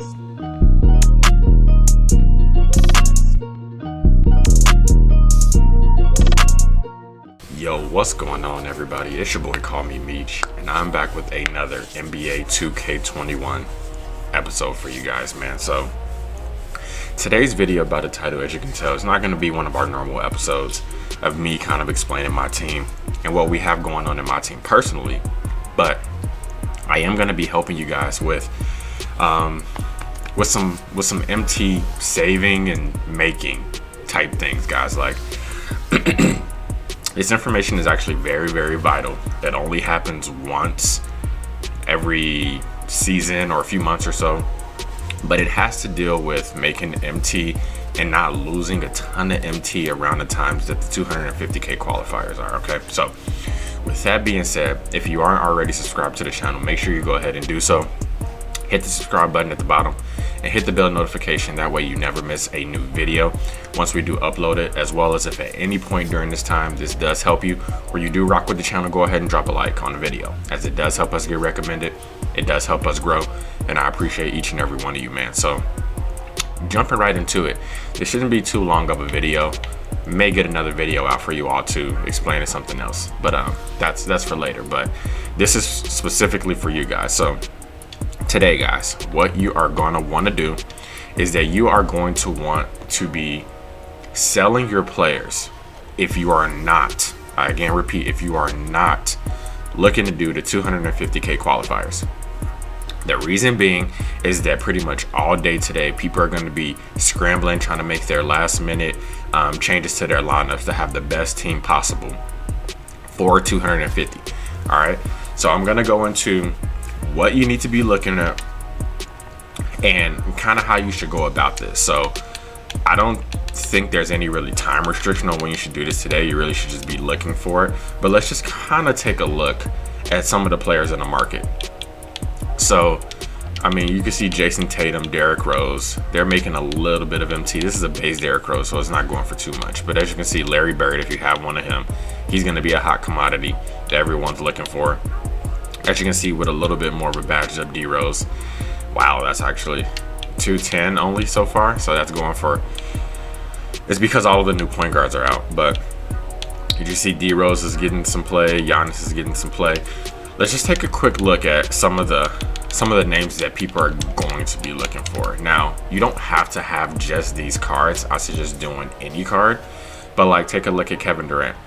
Yo, what's going on, everybody? It's your boy, Call Me Meech, and I'm back with another NBA2K21 episode for you guys, man. So today's video about the title, as you can tell, is not going to be one of our normal episodes of me kind of explaining my team and what we have going on in my team personally, but I am going to be helping you guys with some MT saving and making type things, guys. Like this information is actually very, very vital. It only happens once every season or a few months or so, but it has to deal with making MT and not losing a ton of MT around the times that the 250k qualifiers are. Okay, so with that being said, if you aren't already subscribed to the channel, make sure you go ahead and do so. Hit the subscribe button at the bottom and hit the bell notification. That way you never miss a new video once we do upload it, as well as if at any point during this time this does help you or you do rock with the channel, go ahead and drop a like on the video, as it does help us get recommended. It does help us grow, and I appreciate each and every one of you, man. So jumping right into it, this shouldn't be too long of a video. May get another video out for you all to explain something else, but that's for later. But this is specifically for you guys. So today, guys, what you are going to want to do is that you are going to want to be selling your players if you are not, I again repeat, if you are not looking to do the 250k qualifiers. The reason being is that pretty much all day today, people are going to be scrambling, trying to make their last minute changes to their lineups to have the best team possible for 250. All right, so I'm going to go into what you need to be looking at and kind of how you should go about this. So I don't think there's any really time restriction on when you should do this today. You really should just be looking for it. But let's just kind of take a look at some of the players in the market. So I mean, you can see Jason Tatum, Derrick Rose, they're making a little bit of MT. This is a base Derrick Rose, so it's not going for too much. But as you can see, Larry Bird, if you have one of him, he's going to be a hot commodity that everyone's looking for. As you can see, with a little bit more of a badge up D Rose. Wow, that's actually 210 only so far. So that's going for, it's because all of the new point guards are out. But you see D Rose is getting some play, Giannis is getting some play. Let's just take a quick look at some of the names that people are going to be looking for. Now, you don't have to have just these cards. I suggest doing any card, but like take a look at Kevin Durant.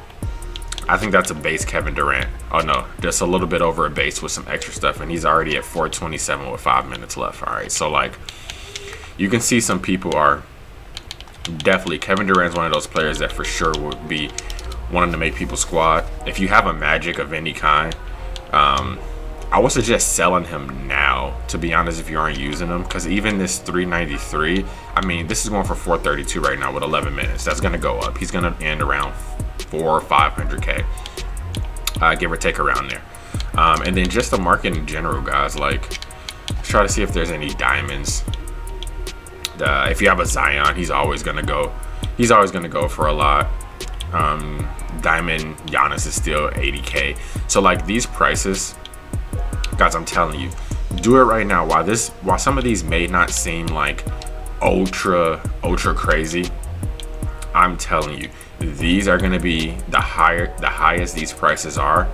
I think that's a base Kevin Durant. Oh no, just a little bit over a base with some extra stuff, and he's already at 427 with 5 minutes left. All right, so like you can see some people are definitely, Kevin Durant's one of those players that for sure would be wanting to make people squad. If you have a Magic of any kind, I would suggest selling him now, to be honest, if you aren't using him, because even this 393, I mean, this is going for 432 right now with 11 minutes. That's going to go up. He's going to end around 400 or 500k, give or take around there. And then just the market in general, guys, like try to see if there's any diamonds. If you have a Zion, he's always going to go for a lot. Diamond Giannis is still 80k. So like these prices, guys, I'm telling you, do it right now. While some of these may not seem like ultra crazy, I'm telling you, these are going to be the highest these prices are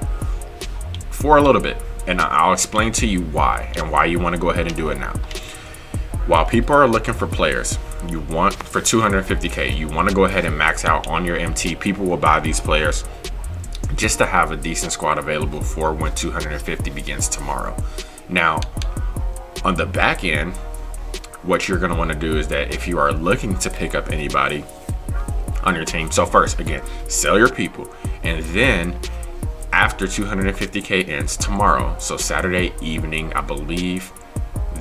for a little bit, and I'll explain to you why and why you want to go ahead and do it now. While people are looking for players, you want for 250k, you want to go ahead and max out on your MT. People will buy these players just to have a decent squad available for when 250 begins tomorrow. Now, on the back end, what you're going to want to do is that if you are looking to pick up anybody on your team, so first, again, sell your people, and then after 250k ends tomorrow, so Saturday evening, I believe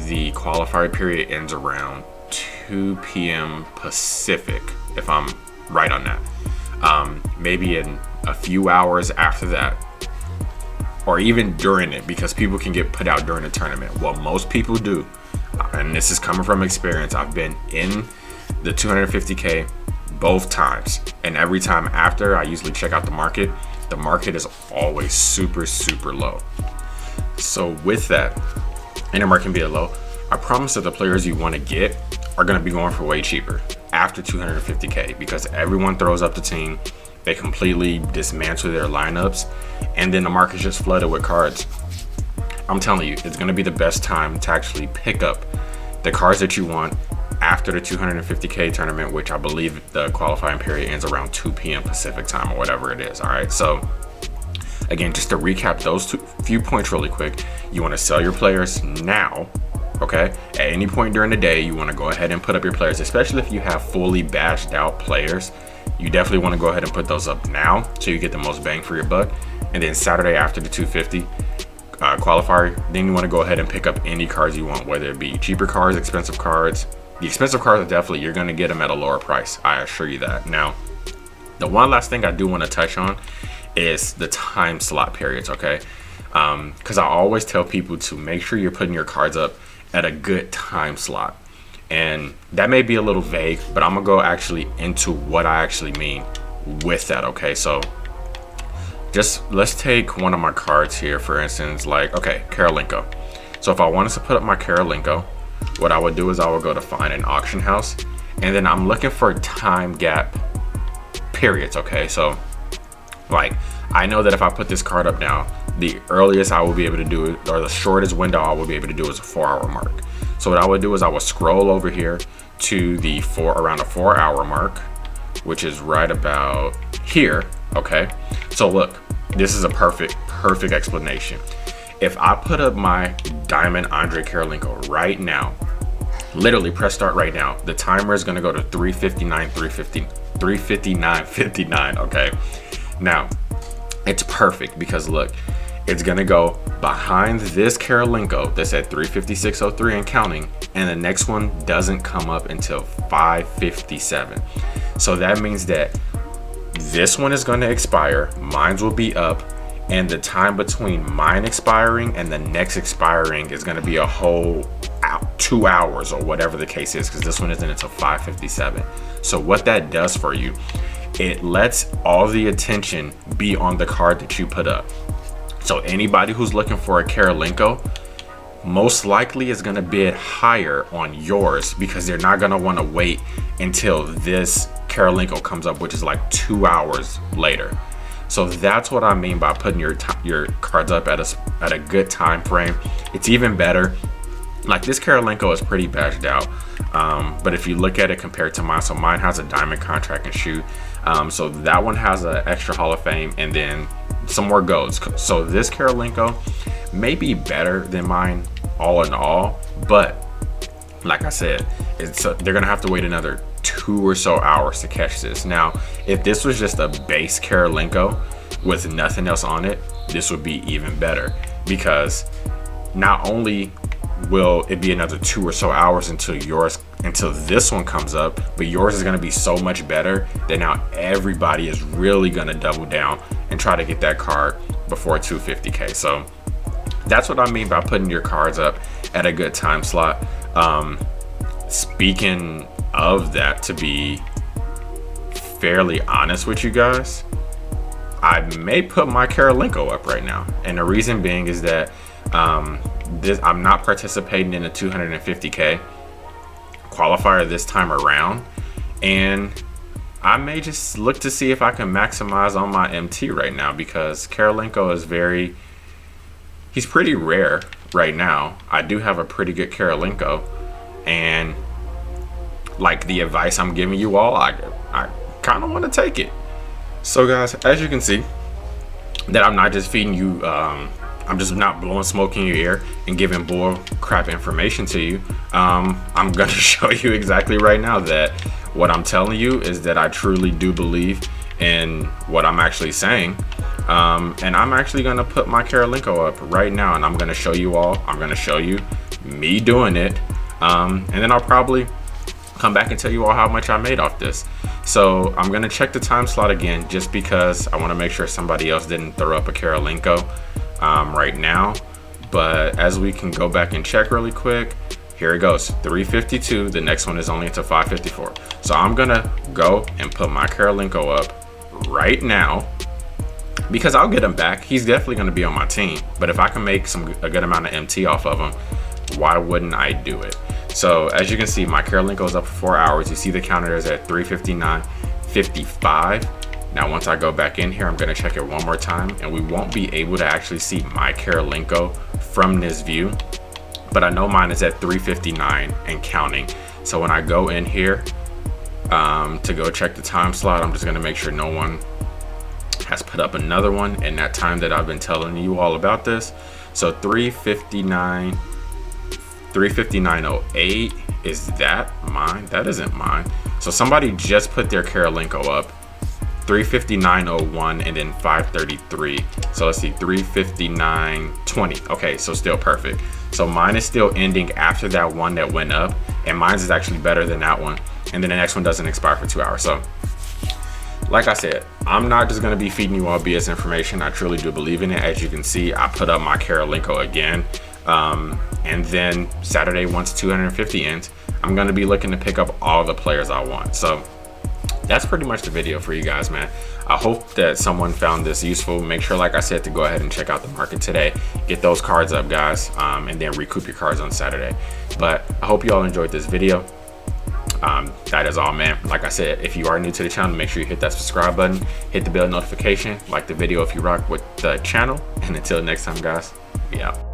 the qualifier period ends around 2 p.m. Pacific, if I'm right on that. Maybe in a few hours after that, or even during it, because people can get put out during the tournament. What most people do, and this is coming from experience, I've been in the 250k both times, and every time after, I usually check out the market. The market is always super low. So with that, and the market can be low, I promise that the players you want to get are going to be going for way cheaper after 250K, because everyone throws up the team, they completely dismantle their lineups, and then the market's just flooded with cards. I'm telling you, it's going to be the best time to actually pick up the cards that you want after the 250K tournament, which I believe the qualifying period ends around 2 p.m. Pacific time or whatever it is. All right, so again, just to recap those few points really quick, you want to sell your players now. Okay, at any point during the day, you want to go ahead and put up your players, especially if you have fully badged out players. You definitely want to go ahead and put those up now so you get the most bang for your buck. And then Saturday after the 250 qualifier, then you want to go ahead and pick up any cards you want, whether it be cheaper cards, expensive cards. The expensive cards are definitely, you're going to get them at a lower price, I assure you that. Now, the one last thing I do want to touch on is the time slot periods, okay? Because I always tell people to make sure you're putting your cards up at a good time slot. And that may be a little vague, but I'm gonna go actually into what I actually mean with that, okay? So just let's take one of my cards here, for instance, like, okay, Karolinko. So if I wanted to put up my Karolinko, what I would do is I would go to find an auction house, and then I'm looking for time gap periods, okay? So like, I know that if I put this card up now, the earliest I will be able to do it, or the shortest window I will be able to do, is a 4-hour mark. So what I would do is I would scroll over here to the around the 4-hour mark, which is right about here, okay? So look, this is a perfect explanation. If I put up my Diamond Andre Karolinko right now, literally press start right now, the timer is gonna go to 359.59, okay? Now, it's perfect because look, it's gonna go behind this Karolinko that's at 356.03 and counting, and the next one doesn't come up until 557. So that means that this one is gonna expire, mine will be up, and the time between mine expiring and the next expiring is gonna be a whole 2 hours or whatever the case is, because this one isn't until 557. So what that does for you, it lets all the attention be on the card that you put up. So anybody who's looking for a Karolinko most likely is going to bid higher on yours, because they're not going to want to wait until this Karolinko comes up, which is like 2 hours later. So that's what I mean by putting your cards up at a good time frame. It's even better. Like, this Karolinko is pretty badged out, but if you look at it compared to mine, so mine has a diamond contract and shoot, so that one has an extra Hall of Fame and then some more golds. So this Karolinko may be better than mine all in all, but like I said, they're gonna have to wait another 2 or so hours to catch this. Now, if this was just a base Karolinko with nothing else on it, this would be even better, because not only will it be another 2 or so hours until this one comes up, but yours is going to be so much better that now everybody is really going to double down and try to get that card before 250K. So that's what I mean by putting your cards up at a good time slot. Speaking of that, to be fairly honest with you guys, I may put my Karolinko up right now, and the reason being is that I'm not participating in a 250K qualifier this time around, and I may just look to see if I can maximize on my MT right now, because Karolinko is he's pretty rare right now. I do have a pretty good Karolinko, and like, the advice I'm giving you all, I kind of want to take it. So guys, as you can see, that I'm not just feeding you, I'm just not blowing smoke in your ear and giving bull crap information to you. I'm gonna show you exactly right now that what I'm telling you is that I truly do believe in what I'm actually saying. And I'm actually gonna put my Karolinko up right now, and I'm gonna show you all. I'm gonna show you me doing it, and then I'll probably come back and tell you all how much I made off this. So I'm gonna check the time slot again, just because I want to make sure somebody else didn't throw up a Karolinko right now. But as we can go back and check really quick, here it goes, 352. The next one is only until 554. So I'm gonna go and put my Karolinko up right now, because I'll get him back. He's definitely gonna be on my team, but if I can make a good amount of MT off of him, why wouldn't I do it? So as you can see, my Karolinko is up for 4 hours. You see the counter is at 359.55. Now once I go back in here, I'm gonna check it one more time, and we won't be able to actually see my Karolinko from this view, but I know mine is at 359 and counting. So when I go in here to go check the time slot, I'm just gonna make sure no one has put up another one in that time that I've been telling you all about this. So 359.08, is that mine? That isn't mine. So somebody just put their Karolinko up 359.01 and then 533. So let's see, 359.20. Okay, so still perfect. So mine is still ending after that one that went up, and mine is actually better than that one. And then the next one doesn't expire for 2 hours. So like I said, I'm not just gonna be feeding you all BS information. I truly do believe in it. As you can see, I put up my Karolinko again. And then Saturday, once 250 ends, I'm gonna be looking to pick up all the players I want. So that's pretty much the video for you guys, man. I hope that someone found this useful. Make sure, like I said, to go ahead and check out the market today. Get those cards up, guys, and then recoup your cards on Saturday. But I hope you all enjoyed this video. That is all, man. Like I said, if you are new to the channel, make sure you hit that subscribe button, hit the bell notification, like the video if you rock with the channel. And until next time, guys, we out.